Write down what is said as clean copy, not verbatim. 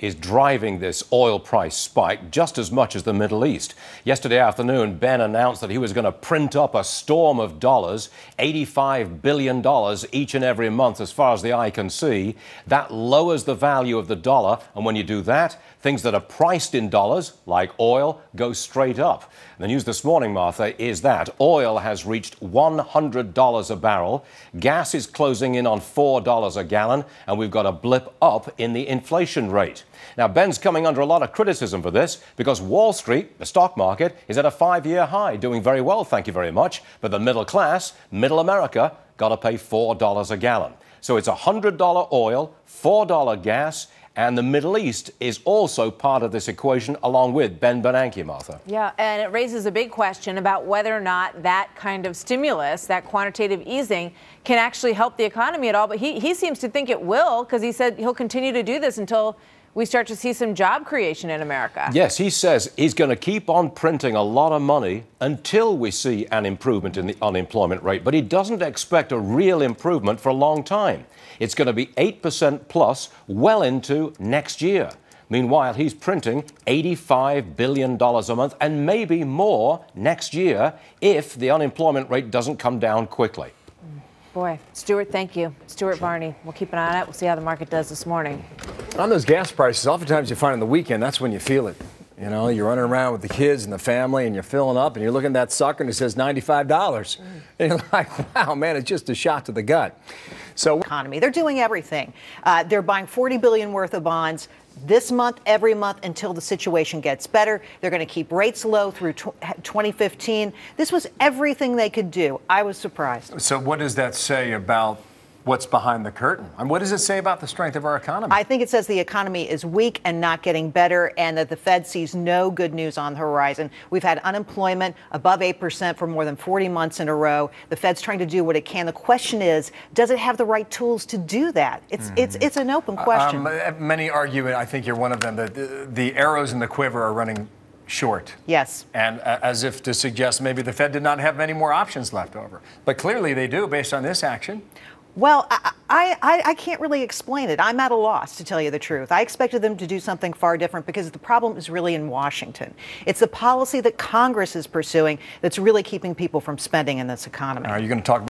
is driving this oil price spike just as much as the Middle East. Yesterday afternoon, Ben announced that he was going to print up a storm of dollars, $85 billion each and every month as far as the eye can see. That lowers the value of the dollar, and when you do that, things that are priced in dollars, like oil, go straight up. The news this morning, Martha, is that oil has reached $100 a barrel, gas is closing in on $4 a gallon, and we've got a blip up in the inflation rate. Now, Ben's coming under a lot of criticism for this because Wall Street, the stock market, is at a 5-year high, doing very well, thank you very much. But the middle class, middle America, got to pay $4 a gallon. So it's $100 oil, $4 gas, and the Middle East is also part of this equation, along with Ben Bernanke, Martha. Yeah, and it raises a big question about whether or not that kind of stimulus, that quantitative easing, can actually help the economy at all. But he seems to think it will, because he said he'll continue to do this until we start to see some job creation in America. Yes, he says he's going to keep on printing a lot of money until we see an improvement in the unemployment rate. But he doesn't expect a real improvement for a long time. It's going to be 8% plus well into next year. Meanwhile, he's printing $85 billion a month and maybe more next year if the unemployment rate doesn't come down quickly. Boy, Stuart, thank you. Stuart Varney. We'll keep an eye on it. We'll see how the market does this morning. On those gas prices, oftentimes you find on the weekend, that's when you feel it. You know, you're running around with the kids and the family and you're filling up and you're looking at that sucker and it says $95. And you're like, wow, man, it's just a shot to the gut. So economy, they're doing everything. They're buying $40 billion worth of bonds this month, every month until the situation gets better. They're going to keep rates low through 2015. This was everything they could do. I was surprised. So what does that say about what's behind the curtain? And what does it say about the strength of our economy? I think it says the economy is weak and not getting better, and that the Fed sees no good news on the horizon. We've had unemployment above 8% for more than 40 months in a row. The Fed's trying to do what it can. The question is, does it have the right tools to do that? It's an open question. Many argue, and I think you're one of them, that the arrows in the quiver are running short. Yes. And as if to suggest maybe the Fed did not have many more options left over. But clearly they do based on this action. Well, I can't really explain it. I'm at a loss, to tell you the truth. I expected them to do something far different because the problem is really in Washington. It's the policy that Congress is pursuing that's really keeping people from spending in this economy. Are you going to talk